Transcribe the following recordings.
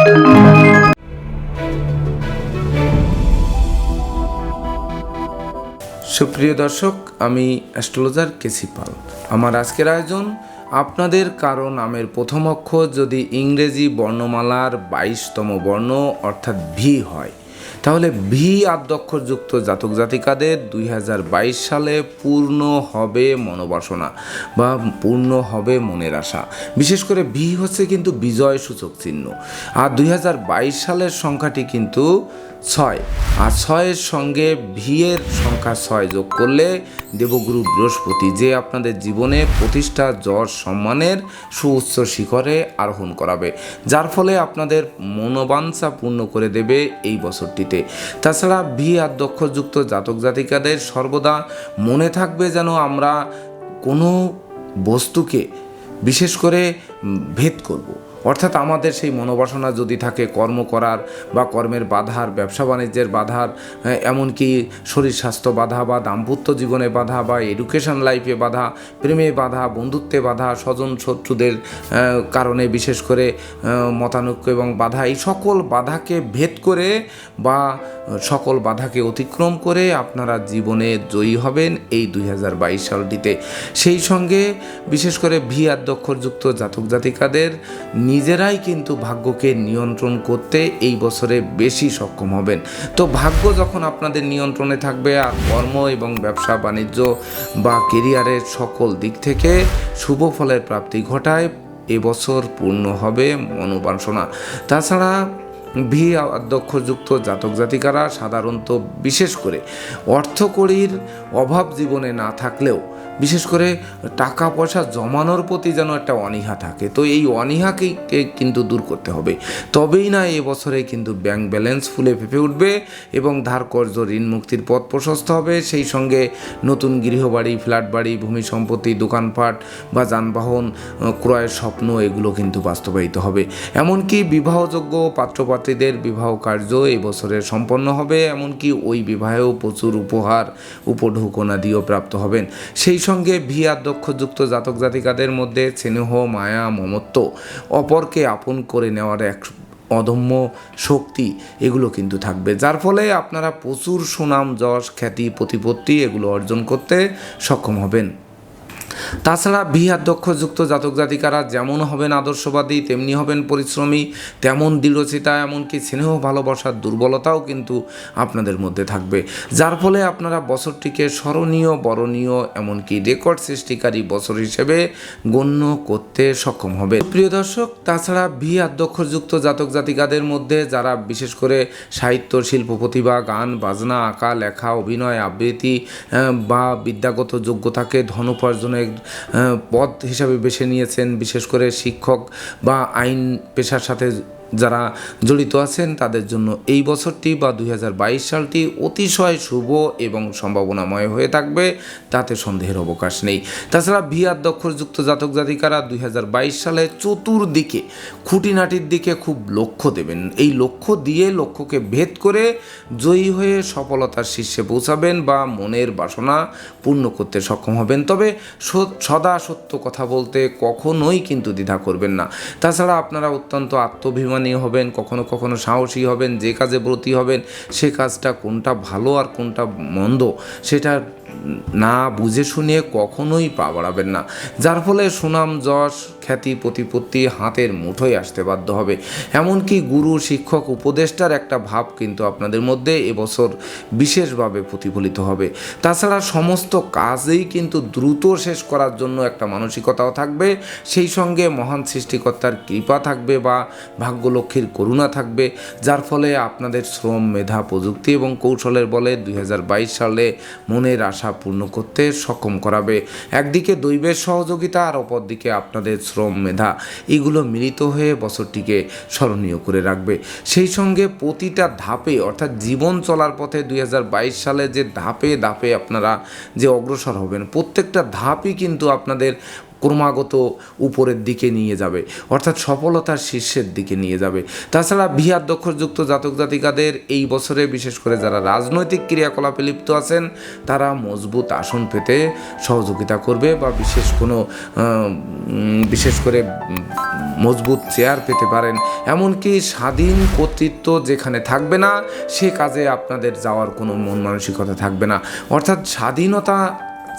সুপ্রিয় দর্শক, আমি অ্যাস্ট্রোলজার কেসি পাল। আমার আজকের আয়োজন আপনাদের কারো নামের প্রথম অক্ষর যদি ইংরেজি বর্ণমালার 22তম বর্ণ অর্থাৎ ভি হয়, তাহলে ভি আদ্যক্ষরযুক্ত জাতক জাতিকাদের 2022 সালে পূর্ণ হবে মনোবাসনা বা পূর্ণ হবে মনের আশা। বিশেষ করে ভি হচ্ছে কিন্তু বিজয় সূচক চিহ্ন। আর 2022 সালের সংখ্যাটি কিন্তু 6, আর 6-এর সঙ্গে ভি এর সংখ্যা 6 যোগ করলে দেবগুরু বৃহস্পতি যে আপনাদের জীবনে প্রতিষ্ঠা, যশ, সম্মানের সুউচ্চ শিখরে আরোহণ করাবে, যার ফলে আপনাদের মনোবাঞ্ছা পূর্ণ করে দেবে এই বছরটিতে। তাছাড়া ভি আদ্যক্ষরযুক্ত জাতক জাতিকাদের সর্বদা মনে থাকবে যেন আমরা কোনো বস্তুকে বিশেষ করে ভেদ করব, অর্থাৎ আমাদের সেই মনোবাসনা যদি থাকে কর্ম করার বা কর্মের বাধার, ব্যবসা বাণিজ্যের বাধার, এমনকি শরীর স্বাস্থ্য বাধা বা দাম্পত্য জীবনে বাধা বা এডুকেশন লাইফে বাধা, প্রেমে বাধা, বন্ধুত্বে বাধা, স্বজন শত্রুদের কারণে বিশেষ করে মতানৈক্য এবং বাধা, এই সকল বাধাকে ভেদ করে বা সকল বাধাকে অতিক্রম করে আপনারা জীবনে জয়ী হবেন এই 2022 সালটিতে। সেই সঙ্গে বিশেষ করে ভি আদ্যক্ষরযুক্ত জাতক জাতিকাদের নিজেরাই কিন্তু ভাগ্যকে নিয়ন্ত্রণ করতে এই বছরে বেশি সক্ষম হবেন। তো ভাগ্য যখন আপনাদের নিয়ন্ত্রণে থাকবে আর কর্ম এবং ব্যবসা বাণিজ্য বা কেরিয়ারের সকল দিক থেকে শুভ ফলের প্রাপ্তি ঘটায়, এবছর পূর্ণ হবে মনোবাসনা। তাছাড়া ভি আদ্যক্ষরযুক্ত জাতক জাতিকারা সাধারণত বিশেষ করে অর্থকড়ির অভাব জীবনে না থাকলেও বিশেষ করে টাকা পয়সা জমানোর প্রতি যেন একটা অনীহা থাকে, তো এই অনীহাকে কিন্তু দূর করতে হবে। তবেই না এবছরে কিন্তু ব্যাংক ব্যালেন্স ফুলে ফেঁপে উঠবে এবং ধার কর্জ ঋণ মুক্তির পথ প্রশস্ত হবে। সেই সঙ্গে নতুন গৃহবাড়ি, ফ্ল্যাট বাড়ি, ভূমি সম্পত্তি, দোকানপাট বা যানবাহন ক্রয়ের স্বপ্ন এগুলো কিন্তু বাস্তবায়িত হবে। এমনকি বিবাহযোগ্য পাত্রপাত্রীদের বিবাহ কার্য এবছরে সম্পন্ন হবে, এমনকি ওই বিবাহেও প্রচুর উপহার, উপঢৌকনাদিও প্রাপ্ত হবেন। সেই সঙ্গে ভি আদ্যক্ষরযুক্ত জাতক জাতিকাদের মধ্যে স্নেহ, মায়া, মমত্ব, অপরকে আপন করে নেওয়ার এক অদম্য শক্তি এগুলো কিন্তু থাকবে, যার ফলে আপনারা প্রচুর সুনাম, যশ, খ্যাতি, প্রতিপত্তি এগুলো অর্জন করতে সক্ষম হবেন। তাছাড়া ভি আদ্যক্ষরযুক্ত জাতক জাতিকারা যেমন হবেন আদর্শবাদী, তেমনি হবেন পরিশ্রমী, তেমন দৃঢ়চিতা, এমনকি স্নেহ ভালোবাসার দুর্বলতাও কিন্তু আপনাদের মধ্যে থাকবে, যার ফলে আপনারা বছরটিকে স্মরণীয়, বরণীয়, এমনকি রেকর্ড সৃষ্টিকারী বছর হিসেবে গণ্য করতে সক্ষম হবে। প্রিয় দর্শক, তাছাড়া ভি আদ্যক্ষরযুক্ত জাতক জাতিকাদের মধ্যে যারা বিশেষ করে সাহিত্য, শিল্প প্রতিভা, গান বাজনা, আঁকা লেখা, অভিনয়, আবৃত্তি বা বিদ্যাগত যোগ্যতাকে ধন উপার্জনের পদ হিসাবে বেছে নিয়েছেন, বিশেষ করে শিক্ষক বা আইন পেশার সাথে যারা জড়িত আছেন তাদের জন্য এই বছরটি বা 2022 সালটি অতিশয় শুভ এবং সম্ভাবনাময় হয়ে থাকবে, তাতে সন্দেহের অবকাশ নেই। তাছাড়া ভি আদ্যক্ষরযুক্ত জাতক জাতিকারা 2022 সালে চতুর্দিকে খুঁটিনাটির দিকে খুব লক্ষ্য দেবেন। এই লক্ষ্য দিয়ে লক্ষ্যকে ভেদ করে জয়ী হয়ে সফলতার শীর্ষে পৌঁছাবেন বা মনের বাসনা পূর্ণ করতে সক্ষম হবেন। তবে সদা সত্য কথা বলতে কখনোই কিন্তু দ্বিধা করবেন না। তাছাড়া আপনারা অত্যন্ত আত্মভিমান হবেন, কখনো কখনো সাহসী হবেন, যে কাজে ব্রতী হবেন সে কাজটা কোনটা ভালো আর কোনটা মন্দ সেটা না বুঝে শুনে কখনোই পা বাড়াবেন না, যার ফলে সুনাম, যশ, খ্যাতি, প্রতিপত্তি হাতের মুঠোয় আসতে বাধ্য হবে। এমনকি গুরু, শিক্ষক, উপদেষ্টার একটা ভাব কিন্তু আপনাদের মধ্যে এবছর বিশেষভাবে প্রতিফলিত হবে। তাছাড়া সমস্ত কাজেই কিন্তু দ্রুত শেষ করার জন্য একটা মানসিকতাও থাকবে, সেই সঙ্গে মহান সৃষ্টিকর্তার কৃপা থাকবে বা ভাগ্যলক্ষ্মীর করুণা থাকবে, যার ফলে আপনাদের শ্রম, মেধা, প্রযুক্তি এবং কৌশলের বলে 2022 সালে মনের আশা পূর্ণ করতে সক্ষম করাবে। একদিকে দৈবের সহযোগিতা আর অপরদিকে আপনাদের শ্রম, মেধা এগুলো মিলিত হয়ে বছরটিকে স্মরণীয় করে রাখবে। সেই সঙ্গে প্রতিটা ধাপে অর্থাৎ জীবন চলার পথে 2022 সালে যে ধাপে ধাপে আপনারা যে অগ্রসর হবেন, প্রত্যেকটা ধাপই কিন্তু আপনাদের ক্রমাগত উপরের দিকে নিয়ে যাবে, অর্থাৎ সফলতার শীর্ষের দিকে নিয়ে যাবে। তাছাড়া ভি আদ্যক্ষরযুক্ত জাতক জাতিকাদের এই বছরে বিশেষ করে যারা রাজনৈতিক ক্রিয়াকলাপে লিপ্ত আছেন তারা মজবুত আসন পেতে সহযোগিতা করবে বা বিশেষ করে মজবুত চেয়ার পেতে পারেন। এমনকি স্বাধীন কর্তৃত্ব যেখানে থাকবে না, সে কাজে আপনাদের যাওয়ার কোনো মন মানসিকতা থাকবে না। অর্থাৎ স্বাধীনতা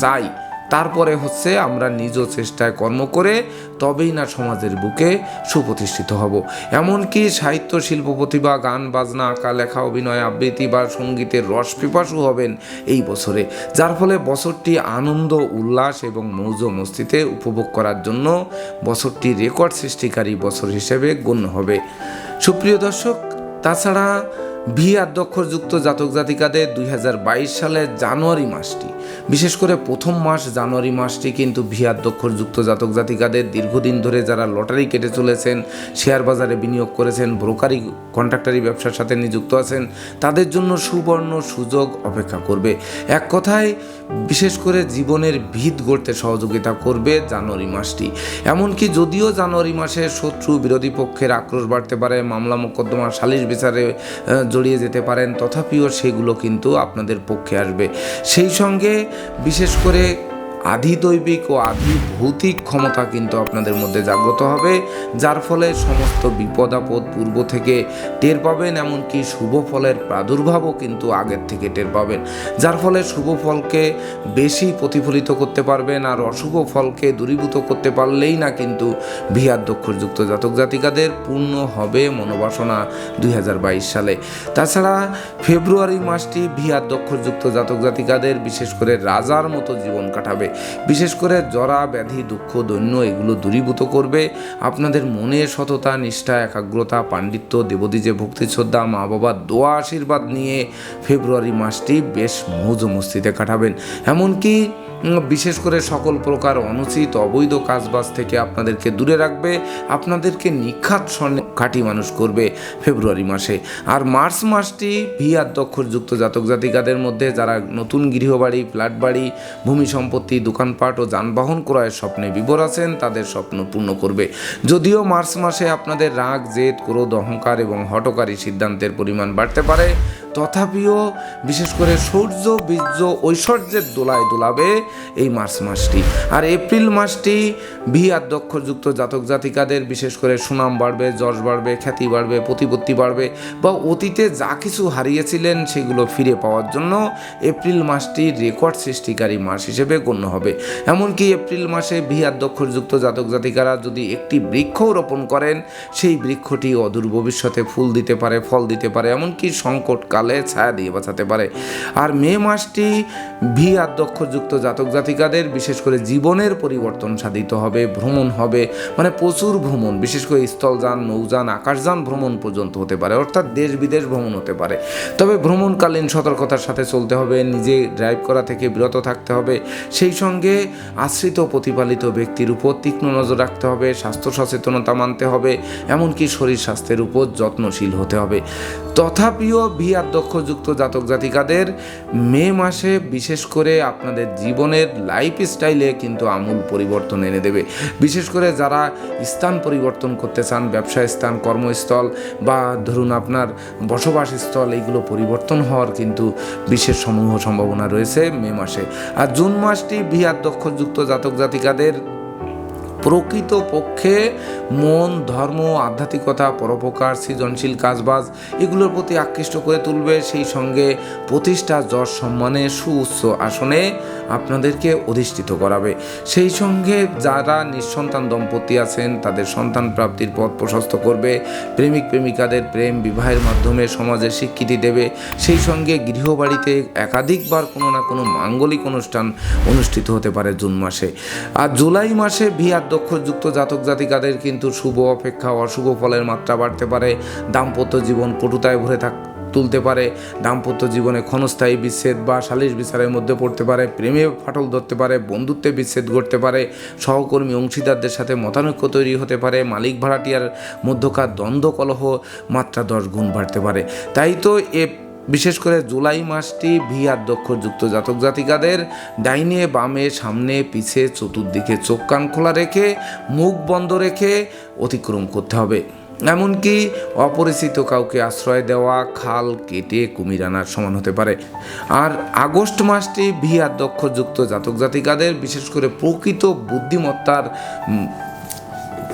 চাই, তারপরে হচ্ছে আমরা নিজ চেষ্টায় কর্ম করে তবেই না সমাজের বুকে সুপ্রতিষ্ঠিত হব। এমনকি সাহিত্য, শিল্প, প্রতিভা, গান বাজনা, আঁকা লেখা, অভিনয়, আবৃত্তি বা সঙ্গীতের রস পিপাসু হবেন এই বছরে, যার ফলে বছরটি আনন্দ, উল্লাস এবং মৌজ মস্তিতে উপভোগ করার জন্য বছরটি রেকর্ড সৃষ্টিকারী বছর হিসেবে গণ্য হবে। সুপ্রিয় দর্শক, তাছাড়া ভি আদ্যক্ষরযুক্ত জাতক জাতিকাদের 2022 সালের জানুয়ারি মাসটি, বিশেষ করে প্রথম মাস জানুয়ারি মাসটি কিন্তু ভি আদ্যক্ষরযুক্ত জাতক জাতিকাদের দীর্ঘদিন ধরে যারা লটারি কেটে চলেছেন, শেয়ার বাজারে বিনিয়োগ করেছেন, ব্রোকারি কন্ট্রাক্টারি ব্যবসার সাথে নিযুক্ত আছেন, তাদের জন্য সুবর্ণ সুযোগ অপেক্ষা করবে। এক কথায় বিশেষ করে জীবনের ভিত গড়তে সহযোগিতা করবে জানুয়ারি মাসটি। এমনকি যদিও জানুয়ারি মাসে শত্রু বিরোধী পক্ষের আক্রোশ বাড়তে পারে, মামলা মোকদ্দমা, সালিশ বিচারে জড়িয়ে যেতে পারেন, তথাপিও সেগুলো কিন্তু আপনাদের পক্ষে আসবে। সেই সঙ্গে বিশেষ করে আধিদৈবিক ও আধিভৌতিক ক্ষমতা কিন্তু আপনাদের মধ্যে জাগ্রত হবে, যার ফলে সমস্ত বিপদ আপদ পূর্ব থেকে টের পাবেন। এমনকি শুভ ফলের প্রাদুর্ভাবও কিন্তু আগের থেকে টের পাবেন, যার ফলে শুভ ফলকে বেশি প্রতিফলিত করতে পারবেন। আর অশুভ ফলকে দূরীভূত করতে পারলেই না কিন্তু ভি আদ্যক্ষরযুক্ত জাতক জাতিকাদের পূর্ণ হবে মনোবাসনা 2022 সালে। তাছাড়া ফেব্রুয়ারি মাসটি ভি আদ্যক্ষরযুক্ত জাতক জাতিকাদের বিশেষ করে রাজার মতো জীবন কাটাবে। বিশেষ করে জরা, ব্যাধি, দুঃখ, দৈন্য এগুলো দূরীভূত করবে। আপনাদের মনে সততা, নিষ্ঠা, একাগ্রতা, পাণ্ডিত্য, দেবদীজে ভক্তি, শ্রদ্ধা, মা বাবার দোয়া আশীর্বাদ নিয়ে ফেব্রুয়ারি মাসটি বেশ মৌজ মস্তিতে কাটাবেন। এমনকি বিশেষ করে সকল প্রকার অনুচিত অবৈধ কাজবাজ থেকে আপনাদেরকে দূরে রাখবে, আপনাদেরকে নিখাত স্বর্ণে খাঁটি মানুষ করবে ফেব্রুয়ারি মাসে। আর মার্চ মাসটি ভি আদ্যক্ষরযুক্ত জাতক জাতিকাদের মধ্যে যারা নতুন গৃহবাড়ি, ফ্ল্যাট বাড়ি, ভূমি সম্পত্তি, দোকানপাট ও যানবাহন ক্রয়ের স্বপ্নে বিভোর আছেন, তাদের স্বপ্ন পূর্ণ করবে। যদিও মার্চ মাসে আপনাদের রাগ, জেদ, ক্রোধ, অহংকার এবং হঠকারী সিদ্ধান্তের পরিমাণ বাড়তে পারে, তথাপিও বিশেষ করে সূর্য, বীর্য, ঐশ্বর্যের দোলায় দোলাবে এই মার্চ মাসটি। আর এপ্রিল মাসটি ভি আদ্যক্ষরযুক্ত জাতক জাতিকাদের বিশেষ করে সুনাম বাড়বে, যশ বাড়বে, খ্যাতি বাড়বে, প্রতিপত্তি বাড়বে, বা অতীতে যা কিছু হারিয়েছিলেন সেগুলো ফিরে পাওয়ার জন্য এপ্রিল মাসটি রেকর্ড সৃষ্টিকারী মাস হিসেবে গণ্য হবে। এমনকি এপ্রিল মাসে ভি আদ্যক্ষরযুক্ত জাতক জাতিকারা যদি একটি বৃক্ষও রোপণ করেন, সেই বৃক্ষটি অদূর ভবিষ্যতে ফুল দিতে পারে, ফল দিতে পারে, এমনকি সংকটকালে ছায়া দিয়ে বাঁচাতে পারে। আর মে মাসটি ভি আদ্যক্ষরযুক্ত জাতক জাতিকাদের বিশেষ করে জীবনের পরিবর্তন সাধিত হবে, ভ্রমণ হবে, মানে প্রচুর ভ্রমণ, বিশেষ করে স্থলযান, নৌযান, আকাশযান ভ্রমণ পর্যন্ত হতে পারে, অর্থাৎ দেশ বিদেশ ভ্রমণ হতে পারে। তবে ভ্রমণকালীন সতর্কতার সাথে চলতে হবে, নিজে ড্রাইভ করা থেকে বিরত থাকতে হবে। সেই সঙ্গে আশ্রিত প্রতিপালিত ব্যক্তির উপর তীক্ষ্ণ নজর রাখতে হবে, স্বাস্থ্য সচেতনতা মানতে হবে, এমনকি শরীর স্বাস্থ্যের উপর যত্নশীল হতে হবে। তথাপিও ভি আদ্যক্ষরযুক্ত জাতক জাতিকাদের মে মাসে বিশেষ করে আপনাদের জীবনের লাইফ স্টাইলে কিন্তু আমূল পরিবর্তন এনে দেবে। বিশেষ করে যারা স্থান পরিবর্তন করতে চান, ব্যবসা স্থান, কর্মস্থল বা ধরুন আপনার বসবাসস্থল, এইগুলো পরিবর্তন হওয়ার কিন্তু বিশেষ সমূহ সম্ভাবনা রয়েছে মে মাসে। আর জুন মাসটি ভি আদ্যক্ষরযুক্ত জাতক জাতিকাদের প্রকৃত পক্ষে মন, ধর্ম, আধ্যাত্মিকতা, পরোপকার, সৃজনশীল কাজবাজ এগুলোর প্রতি আকৃষ্ট করে তুলবে। সেই সঙ্গে প্রতিষ্ঠা, যশ, সম্মানে, সুউচ্চ আসনে আপনাদেরকে অধিষ্ঠিত করাবে। সেই সঙ্গে যারা নিঃসন্তান দম্পতি আছেন, তাদের সন্তান প্রাপ্তির পথ প্রশস্ত করবে। প্রেমিক প্রেমিকাদের প্রেম বিবাহের মাধ্যমে সমাজে স্বীকৃতি দেবে। সেই সঙ্গে গৃহবাড়িতে একাধিকবার কোনো না কোনো মাঙ্গলিক অনুষ্ঠান অনুষ্ঠিত হতে পারে জুন মাসে। আর জুলাই মাসে ভি আদ্যক্ষরযুক্ত জাতক জাতিকাদের কিন্তু শুভ অপেক্ষা অশুভ ফলের মাত্রা বাড়তে পারে। দাম্পত্য জীবন কটুতায় ভরে তুলতে পারে, দাম্পত্য জীবনে ক্ষণস্থায়ী বিচ্ছেদ বা সালিশ বিচারের মধ্যে পড়তে পারে, প্রেমে ফাটল ধরতে পারে, বন্ধুত্বে বিচ্ছেদ ঘটতে পারে, সহকর্মী অংশীদারদের সাথে মতানৈক্য তৈরি হতে পারে, মালিক ভাড়াটিয়ার মধ্যকার দ্বন্দ্ব কলহ মাত্রা 10 গুণ বাড়তে পারে। তাই তো বিশেষ করে জুলাই মাসটি ভি আদ্যক্ষরযুক্ত জাতক জাতিকাদের ডাইনে বামে, সামনে পিছে, চতুর্দিকে চোখ কান খোলা রেখে, মুখ বন্ধ রেখে অতিক্রম করতে হবে। এমনকি অপরিচিত কাউকে আশ্রয় দেওয়া খাল কেটে কুমির আনার সমান হতে পারে। আর আগস্ট মাসটি ভি আদ্যক্ষরযুক্ত জাতক জাতিকাদের বিশেষ করে প্রকৃত বুদ্ধিমত্তার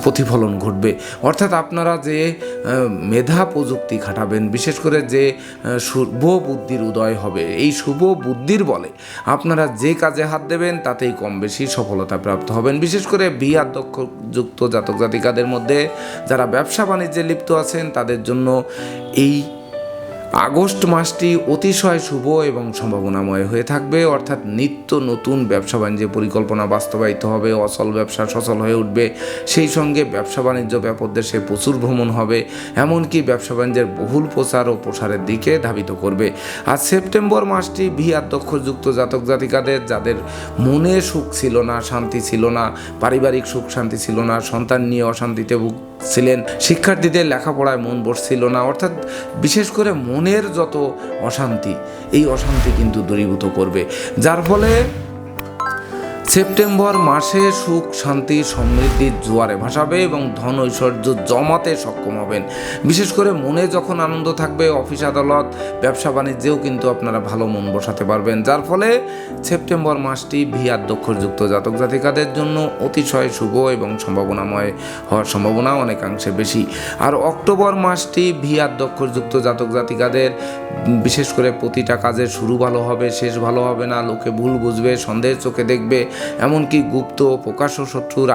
প্রতিফলন ঘটবে। অর্থাৎ আপনারা যে মেধা প্রযুক্তি খাটাবেন, বিশেষ করে যে শুভ বুদ্ধির উদয় হবে, এই শুভ বুদ্ধির বলে আপনারা যে কাজে হাত দেবেন তাতেই কম বেশি সফলতা প্রাপ্ত হবেন। বিশেষ করে দক্ষযুক্ত জাতক জাতিকাদের মধ্যে যারা ব্যবসা বাণিজ্যে লিপ্ত আছেন তাদের জন্য এই আগস্ট মাসটি অতিশয় শুভ এবং সম্ভাবনাময় হয়ে থাকবে। অর্থাৎ নিত্য নতুন ব্যবসা বাণিজ্যের পরিকল্পনা বাস্তবায়িত হবে, অচল ব্যবসা সচল হয়ে উঠবে, সেই সঙ্গে ব্যবসা বাণিজ্য ব্যাপক দেশে প্রচুর ভ্রমণ হবে, এমনকি ব্যবসা বাণিজ্যের বহুল প্রচার ও প্রসারের দিকে ধাবিত করবে। আর সেপ্টেম্বর মাসটি দক্ষযুক্ত জাতক জাতিকাদের যাদের মনে সুখ ছিল না, শান্তি ছিল না, পারিবারিক সুখ শান্তি ছিল না, সন্তান নিয়ে অশান্তিতে ছিলেন, শিক্ষার্থীদের লেখাপড়ায় মন বসছিল না, অর্থাৎ বিশেষ করে মনের যত অশান্তি, এই অশান্তি কিন্তু দূরীভূত করবে, যার ফলে সেপ্টেম্বর মাসে সুখ শান্তি সমৃদ্ধির জোয়ারে ভাসাবে এবং ধন ঐশ্বর্য জমাতে সক্ষম হবেন। বিশেষ করে মনে যখন আনন্দ থাকবে, অফিস আদালত ব্যবসা বাণিজ্যেও কিন্তু আপনারা ভালো মন বসাতে পারবেন, যার ফলে সেপ্টেম্বর মাসটি দক্ষযুক্ত জাতক জাতিকাদের জন্য অতিশয় শুভ এবং সম্ভাবনাময় হওয়ার সম্ভাবনা অনেকাংশে বেশি। আর অক্টোবর মাসটি দক্ষযুক্ত জাতক জাতিকাদের বিশেষ করে প্রতিটা কাজের শুরু ভালো হবে, শেষ ভালো হবে না, লোকে ভুল বুঝবে, সন্দেহের চোখে দেখবে, এমনকি গুপ্ত প্রকাশ্য শত্রুর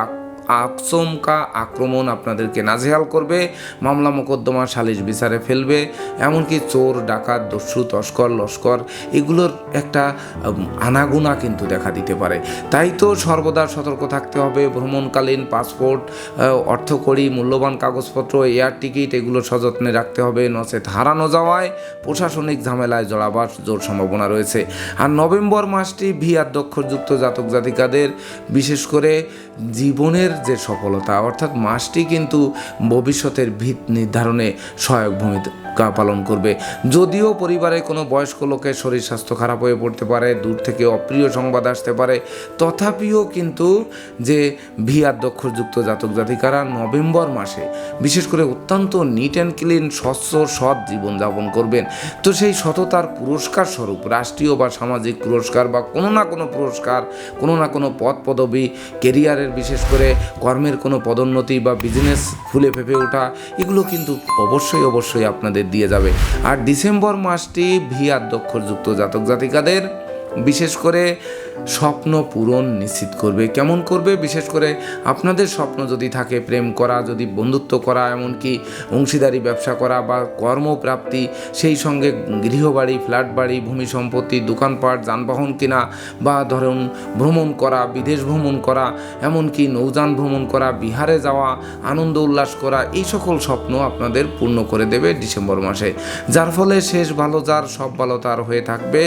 আচমকা আক্রমণ আপনাদেরকে নাজেহাল করবে, মামলা মোকদ্দমা সালিশ বিচারে ফেলবে, এমনকি চোর ডাকাত দস্যু তস্কর লস্কর এগুলোর একটা আনাগোনা কিন্তু দেখা দিতে পারে। তাই তো সর্বদা সতর্ক থাকতে হবে। ভ্রমণকালীন পাসপোর্ট, অর্থকড়ি, মূল্যবান কাগজপত্র, এয়ার টিকিট এগুলো সযত্নে রাখতে হবে, নচেত হারানো যাওয়ায় প্রশাসনিক ঝামেলায় জড়াবার জোর সম্ভাবনা রয়েছে। আর নভেম্বর মাসটি দক্ষযুক্ত জাতক জাতিকাদের বিশেষ করে জীবনের যে সফলতা, অর্থাৎ মাসটি কিন্তু ভবিষ্যতের ভিত নির্ধারণে সহায়ক ভূমিকা পালন করবে। যদিও পরিবারে কোনো বয়স্ক লোকের শরীর স্বাস্থ্য খারাপ হয়ে পড়তে পারে, দূর থেকে অপ্রিয় সংবাদ আসতে পারে, তথাপিও কিন্তু যে দক্ষযুক্ত জাতক জাতিকারা নভেম্বর মাসে বিশেষ করে অত্যন্ত নিট অ্যান্ড ক্লিন স্বচ্ছ সৎ জীবনযাপন করবেন। তো সেই সততার পুরস্কার স্বরূপ রাষ্ট্রীয় বা সামাজিক পুরস্কার বা কোনো না কোনো পুরস্কার, কোনো না কোনো পদ পদবি, কেরিয়ারের বিশেষ করে কর্মের কোনো পদোন্নতি বা বিজনেস ফুলে ফেঁপে ওঠা, এগুলো কিন্তু অবশ্যই আপনাদের দিয়ে যাবে। আর ডিসেম্বর মাসটি দক্ষযুক্ত জাতক জাতিকাদের বিশেষ করে স্বপ্ন পূরণ নিশ্চিত করবে। কেমন করবে? বিশেষ করে আপনাদের স্বপ্ন যদি থাকে প্রেম করা, যদি বন্ধুত্ব করা, এমনকি অংশীদারি ব্যবসা করা বা কর্মপ্রাপ্তি, সেই সঙ্গে গৃহবাড়ি, ফ্ল্যাট বাড়ি, ভূমি সম্পত্তি, দোকানপাট, যানবাহন কেনা বা ধরুন ভ্রমণ করা, বিদেশ ভ্রমণ করা, এমনকি নৌযান ভ্রমণ করা, বিহারে যাওয়া, আনন্দ উল্লাস করা, এই সকল স্বপ্ন আপনাদের পূর্ণ করে দেবে ডিসেম্বর মাসে, যার ফলে শেষ ভালো যার সব ভালো তার হয়ে থাকবে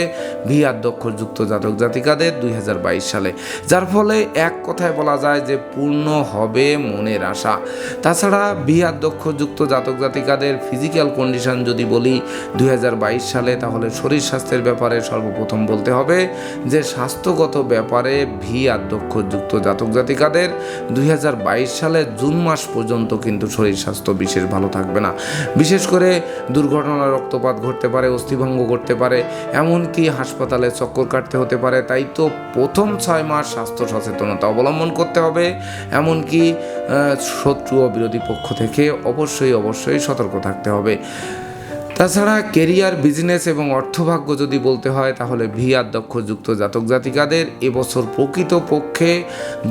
দক্ষযুক্ত জাতক জাতিকাদের 2022 সালে, যার ফলে এক কথায় বলা যায় যে পূর্ণ হবে মনের আশা। তাছাড়া দক্ষযুক্ত জাতক জাতিকাদের ফিজিক্যাল কন্ডিশন যদি বলি 2022 সালে, তাহলে শরীর স্বাস্থ্যের ব্যাপারে সর্বপ্রথম বলতে হবে যে স্বাস্থ্যগত ব্যাপারে দক্ষযুক্ত জাতক জাতিকাদের 2022 সালে জুন মাস পর্যন্ত কিন্তু শরীর স্বাস্থ্য বিশেষ ভালো থাকবে না। বিশেষ করে দুর্ঘটনা, রক্তপাত ঘটতে পারে, অস্থিভঙ্গ ঘটতে পারে, এমনকি হাসপাতালে চক্কর কাটতে হতে পারে। তাই তো প্রথম 6 মাস স্বাস্থ্য সচেতনতা অবলম্বন করতে হবে, এমনকি শত্রু ও বিরোধী পক্ষ থেকে অবশ্যই সতর্ক থাকতে হবে। তাছাড়া কেরিয়ার, বিজনেস এবং অর্থভাগ্য যদি বলতে হয়, তাহলে দক্ষযুক্ত জাতক জাতিকাদের এবছর প্রকৃতপক্ষে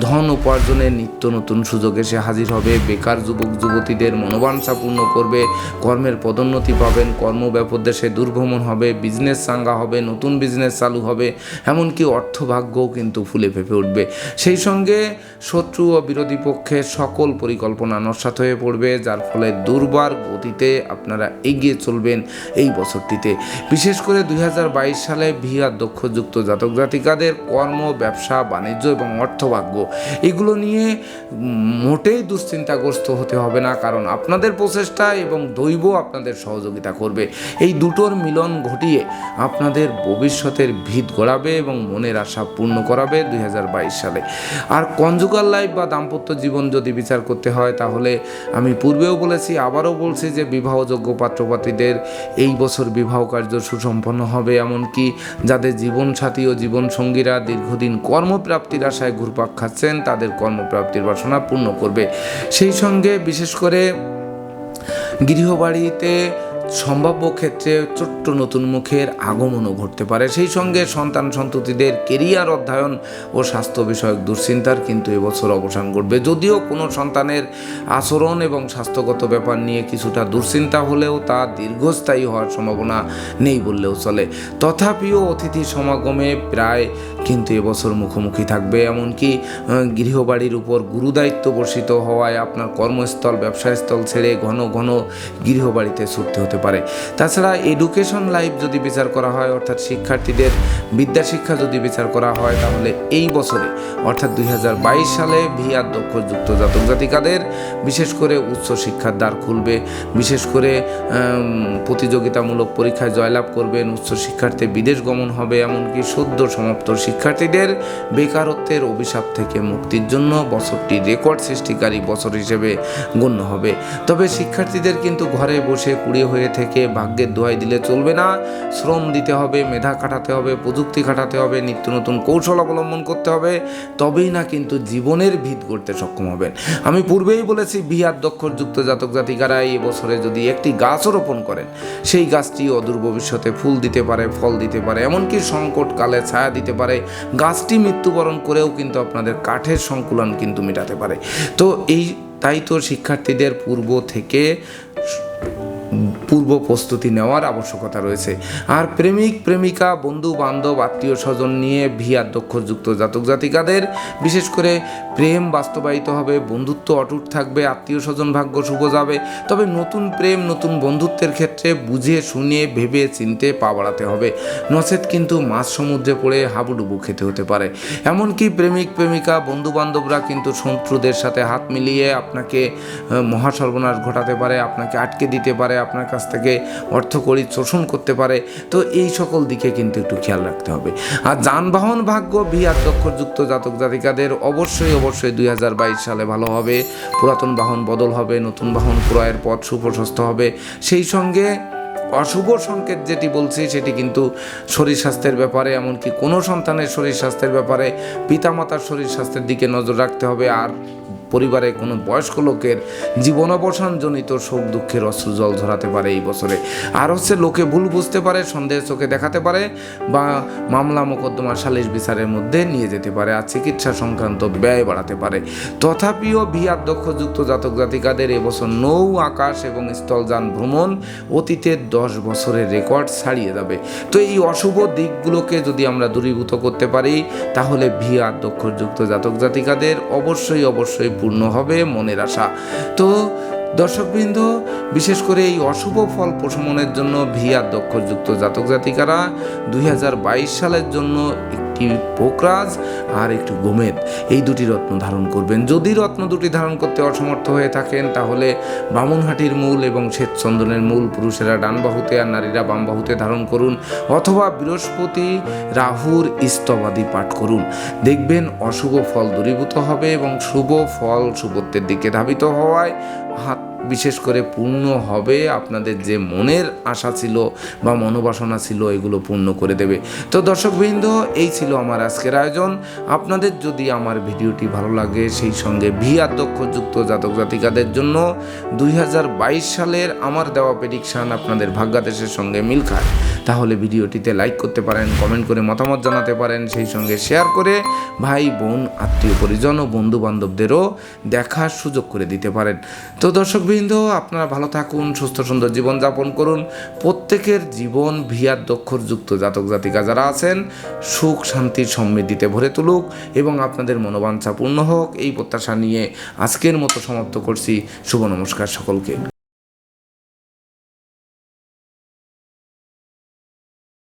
ধন উপার্জনের নিত্য নতুন সুযোগ এসে হাজির হবে। বেকার যুবক যুবতীদের মনোবাঞ্ছা পূর্ণ করবে, কর্মের পদোন্নতি পাবেন, কর্মব্যাপক দেশে দুর্ভ্রমণ হবে, বিজনেস চাঙ্গা হবে, নতুন বিজনেস চালু হবে, এমনকি অর্থভাগ্যও কিন্তু ফুলে ফেঁপে উঠবে। সেই সঙ্গে শত্রু ও বিরোধী পক্ষের সকল পরিকল্পনা নস্যাৎ হয়ে পড়বে, যার ফলে দুর্বার গতিতে আপনারা এগিয়ে চলবেন এই বছরটিতে। বিশেষ করে 2022 সালে দক্ষযুক্ত জাতক জাতিকাদের কর্ম, ব্যবসা বাণিজ্য এবং অর্থভাগ্য এগুলো নিয়ে মোটেই দুশ্চিন্তাগ্রস্ত হতে হবে না, কারণ আপনাদের প্রচেষ্টা এবং দৈব আপনাদের সহযোগিতা করবে। এই দুটোর মিলন ঘটিয়ে আপনাদের ভবিষ্যতের ভিত গড়াবে এবং মনের আশা পূর্ণ করাবে 2022 সালে। আর কনজুগাল লাইফ বা দাম্পত্য জীবন যদি বিচার করতে হয়, তাহলে আমি পূর্বেও বলেছি, আবারও বলছি যে বিবাহযোগ্য পাত্রপাত্রীদের এই বছর বিবাহ কার্য সুসম্পন্ন হবে। এমনকি যাদের জীবনসাথী ও জীবনসঙ্গীরা দীর্ঘদিন কর্মপ্রাপ্তির আশায় ঘুরপাক খাচ্ছেন, তাদের কর্মপ্রাপ্তির বাসনা পূর্ণ করবে। সেই সঙ্গে বিশেষ করে গৃহবাড়িতে সম্ভাব্য ক্ষেত্রে ছোট্ট নতুন মুখের আগমনও ঘটতে পারে। সেই সঙ্গে সন্তান সন্ততিদের কেরিয়ার অধ্যয়ন ও স্বাস্থ্য বিষয়ক দুশ্চিন্তার কিন্তু এবছর অবসান ঘটবে। যদিও কোনো সন্তানের আচরণ এবং স্বাস্থ্যগত ব্যাপার নিয়ে কিছুটা দুশ্চিন্তা হলেও তা দীর্ঘস্থায়ী হওয়ার সম্ভাবনা নেই বললেও চলে। তথাপিও অতিথি সমাগমে প্রায় কিন্তু এবছর মুখোমুখি থাকবে। এমনকি গৃহবাড়ির উপর গুরুদায়িত্ব বর্ষিত হওয়ায় আপনার কর্মস্থল ব্যবসাস্থল ছেড়ে ঘন ঘন গৃহবাড়িতে ছুটতে হতে পারে। তাছাড়া এডুকেশন লাইফ যদি বিচার করা হয়, অর্থাৎ শিক্ষার্থীদের বিদ্যাশিক্ষা যদি বিচার করা হয়, তাহলে এই বছরে অর্থাৎ 2022 সালে ভিআর দক্ষযুক্ত জাতক জাতিকাদের বিশেষ করে উচ্চশিক্ষার দ্বার খুলবে। বিশেষ করে প্রতিযোগিতামূলক পরীক্ষায় জয়লাভ করবেন, উচ্চশিক্ষার্থে বিদেশ গমন হবে। এমনকি সদ্য সমাপ্ত শিক্ষার্থীদের বেকারত্বের অভিশাপ থেকে মুক্তির জন্য বছরটি রেকর্ড সৃষ্টিকারী বছর হিসেবে গণ্য হবে। তবে শিক্ষার্থীদের কিন্তু ঘরে বসে কুড়িয়ে হয়ে থেকে ভাগ্যের দোহাই দিলে চলবে না। শ্রম দিতে হবে, মেধা খাটাতে হবে, প্রযুক্তি খাটাতে হবে, নিত্য নতুন কৌশল অবলম্বন করতে হবে, তবেই না কিন্তু জীবনের ভিত গড়তে সক্ষম হবেন। আমি পূর্বেই বলেছি, ভিআর দক্ষযুক্ত জাতক জাতিকারা এই বছরে যদি একটি গাছও রোপণ করেন, সেই গাছটি অদূর ভবিষ্যতে ফুল দিতে পারে, ফল দিতে পারে, এমনকি সংকটকালে ছায়া দিতে পারে। গাছটি মৃত্যুবরণ করেও কিন্তু আপনাদের কাঠের সংকুলন কিন্তু মেটাতে পারে। তো তাই তো শিক্ষার্থীদের পূর্ব প্রস্তুতি নেওয়ার আবশ্যকতা রয়েছে। আর প্রেমিক প্রেমিকা, বন্ধু বান্ধব, আত্মীয় স্বজন নিয়ে ভিআর দক্ষযুক্ত জাতক জাতিকাদের বিশেষ করে প্রেম বাস্তবায়িত হবে, বন্ধুত্ব অটুট থাকবে, আত্মীয় স্বজন ভাগ্য শুভ যাবে। তবে নতুন প্রেম, নতুন বন্ধুত্বের ক্ষেত্রে বুঝে শুনে ভেবে চিনতে পা বাড়াতে হবে, নচেত কিন্তু মাছ সমুদ্রে পড়ে হাবুডুবু খেতে হতে পারে। এমনকি প্রেমিক প্রেমিকা, বন্ধু বান্ধবরা কিন্তু শত্রুদের সাথে হাত মিলিয়ে আপনাকে মহাসর্বনাশ ঘটাতে পারে, আপনাকে আটকে দিতে পারে, আপনার কাছ থেকে অর্থকড়ি শোষণ করতে পারে। তো এই সকল দিকে কিন্তু একটু খেয়াল রাখতে হবে। আর যানবাহন ভাগ্য ভিআর দক্ষযুক্ত জাতক জাতিকাদের অবশ্যই 2022 সালে ভালো হবে। পুরাতন বাহন বদল হবে, নতুন বাহন ক্রয়ের পথ সুপ্রশস্ত হবে। সেই সঙ্গে অশুভ সংকেত যেটি বলছি সেটি কিন্তু শরীর স্বাস্থ্যের ব্যাপারে, এমনকি কোনো সন্তানের শরীর স্বাস্থ্যের ব্যাপারে পিতামাতার শরীর স্বাস্থ্যের দিকে নজর রাখতে হবে। আর পরিবারে কোনো বয়স্ক লোকের জীবনাবসানজনিত শোক দুঃখের অশ্রুজল ঝরাতে পারে এই বছরে। আর লোকে ভুল বুঝতে পারে, সন্দেহের চোখে দেখাতে পারে, বা মামলা মোকদ্দমা সালিশ বিচারের মধ্যে নিয়ে যেতে পারে, আর চিকিৎসা সংক্রান্ত ব্যয় বাড়াতে পারে। তথাপিও ভিআর দক্ষযুক্ত জাতক জাতিকাদের এবছর নৌ, আকাশ এবং স্থলযান ভ্রমণ অতীতের 10 বছরের রেকর্ড ছাড়িয়ে যাবে। তো এই অশুভ দিকগুলোকে যদি আমরা দূরীভূত করতে পারি, তাহলে ভিআর দক্ষযুক্ত জাতক জাতিকাদের অবশ্যই পূর্ণ হবে মনের আশা। তো দর্শকবৃন্দ, বিশেষ করে এই অশুভ ফল প্রশমনের জন্য ভিআর দক্ষযুক্ত জাতক জাতিকারা 2022 সালের জন্য একটি পোকরাজ আর একটি গোমেদ, এই দুটি রত্ন ধারণ করবেন। যদি রত্ন দুটি ধারণ করতে অসমর্থ হয়ে থাকেন, তাহলে বামুনহাটির মূল এবং শ্বেতচন্দনের মূল পুরুষেরা ডান বাহুতে আর নারীরা বাম বাহুতে ধারণ করুন, অথবা বৃহস্পতি রাহুর স্তবাদি পাঠ করুন। দেখবেন অশুভ ফল দূরীভূত হবে এবং শুভ ফল শুভত্বের দিকে ধাবিত হওয়ায় বিশেষ করে পূর্ণ হবে। আপনাদের যে মনের আশা ছিল বা মনোবাসনা ছিল, এগুলো পূর্ণ করে দেবে। তো দর্শকবৃন্দ, এই ছিল আমার আজকের আয়োজন। আপনাদের যদি আমার ভিডিওটি ভালো লাগে, সেই সঙ্গে ভিআর দক্ষযুক্ত জাতক জাতিকাদের জন্য 2022 সালের আমার দেওয়া প্রেডিকশান আপনাদের ভাগ্যাদেশের সঙ্গে মিল খায়, তাহলে ভিডিওটিতে লাইক করতে পারেন, কমেন্ট করে মতামত জানাতে পারেন, সেই সঙ্গে শেয়ার করে ভাই বোন, আত্মীয় পরিজন ও বন্ধু বান্ধবদেরও দেখার সুযোগ করে দিতে পারেন। তো দর্শকবৃন্দ, আপনারা ভালো থাকুন, সুস্থ সুন্দর জীবনযাপন করুন। প্রত্যেকের জীবন ভিআর দক্ষযুক্ত জাতক জাতিকা যারা আছেন, সুখ শান্তির সমৃদ্ধিতে ভরে তুলুক এবং আপনাদের মনোবাঞ্ছা পূর্ণ হোক, এই প্রত্যাশা নিয়ে আজকের মতো সমাপ্ত করছি। শুভ নমস্কার সকলকে।